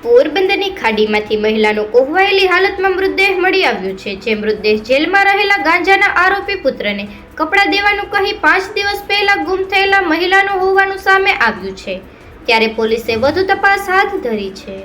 પોરબંદરની ખાડીમાંથી મહિલાનો કોહવાયેલી હાલતમાં મૃતદેહ મળી આવ્યો છે। જે મૃતદેહ જેલમાં રહેલા ગાંજાના આરોપી પુત્રને કપડાં દેવાનું કહી 5 દિવસ પહેલા ગુમ થયેલા મહિલાનો હોવાનું સામે આવ્યું છે, ત્યારે પોલીસે વધુ તપાસ હાથ ધરી છે।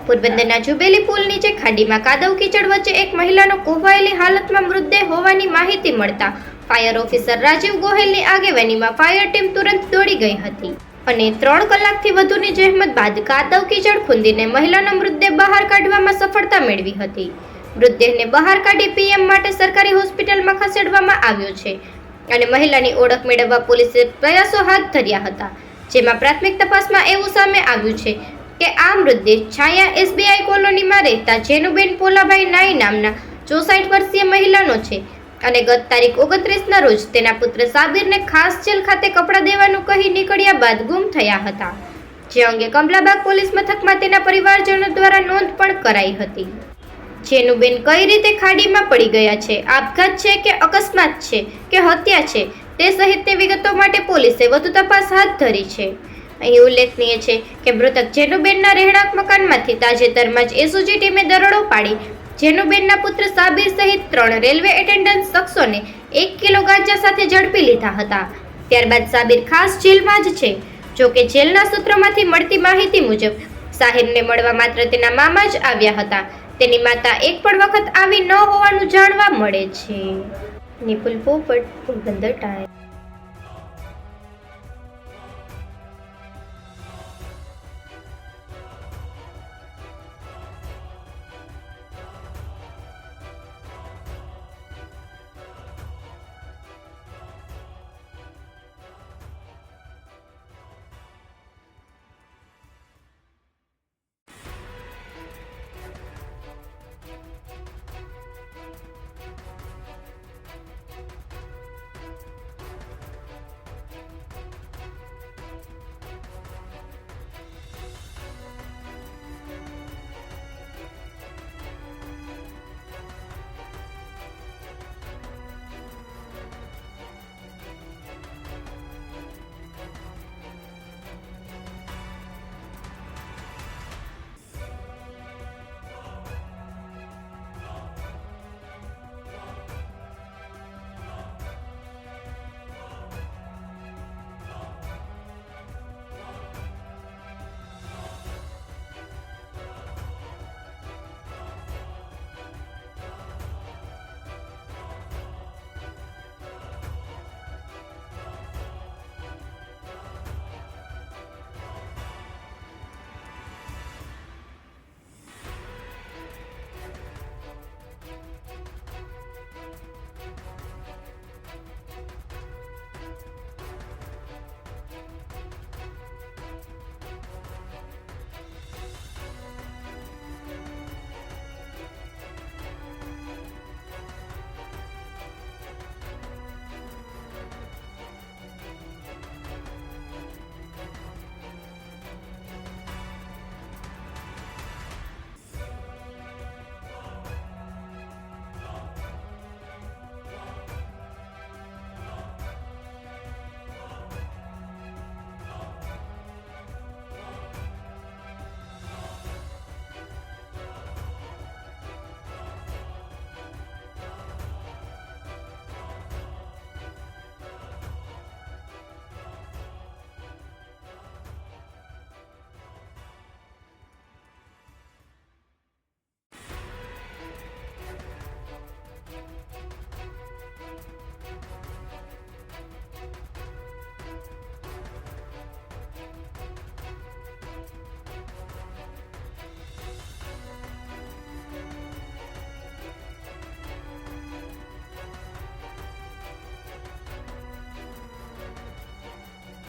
પોરબંદરના જુબેલી પુલ નીચે ખાડીમાં કાદવ કીચડ વચ્ચે એક મહિલાનો કોહવાયેલી હાલતમાં મૃતદેહ હોવાની માહિતી મળતા ફાયર ઓફિસર રાજીવ ગોહેલની આગેવાનીમાં ફાયર ટીમ તુરંત દોડી ગઈ હતી અને 3 કલાકથી વધુની જહેમત બાદ કાદવ કીચડ ખૂંદીને મહિલાનો મૃતદેહ બહાર કાઢવામાં સફળતા મેળવી હતી। મૃતદેહને બહાર કાઢી પીએમ માટે સરકારી હોસ્પિટલમાં ખસેડવામાં આવ્યો છે અને મહિલાની ઓળખ મેળવવા પોલીસે પ્રયાસો હાથ ધર્યા હતા, જેમાં પ્રાથમિક તપાસમાં એવું સામે આવ્યું છે કે આ મૃતદેહ છાયા એસબીઆઈ કોલોનીમાં રહેતા જેનુબેન પોલાભાઈ નાઈ નામના 64 વર્ષીય મહિલાનો છે અને ગત તારીખ 29ના રોજ તેના પુત્ર સાબિરને ખાસ જેલ ખાતે કપડાં દેવાનું કહી નીકળ્યા બાદ ગુમ થયા હતા, જે અંગે કમલાબાગ પોલીસ મથકમાં તેના પરિવારજનો દ્વારા નોંધ પણ કરાઈ હતી। જેનુબેન કઈ રીતે ખાડીમાં પડી ગયા છે, આપઘાત છે કે અકસ્માત છે કે હત્યા છે તે સહિતની વિગતો માટે પોલીસે વધુ તપાસ હાથ ધરી છે। અહીં ઉલ્લેખનીય છે કે મૃતક જેનુબેનના રહેણાંક મકાનમાંથી તાજેતરમાં જ એસઓજી ટીમે દરોડો પાડી જેનુબેનના પુત્ર સાબિર સહિત 3 રેલવે એટેન્ડન્ટ શખ્સોને 1 કિલો ગાંજા સાથે ઝડપી લીધા હતા। ત્યારબાદ સાબિર ખાસ જેલમાં જ છે। જોકે જેલના સૂત્રોમાંથી મળતી માહિતી મુજબ સાહિરને મળવા માત્ર તેના મામા જ આવ્યા હતા, તેની માતા એક પણ વખત આવી ન હોવાનું જાણવા મળે છે। નિપુલ પોપટ, પોરબંદર ટાઈમ્સ।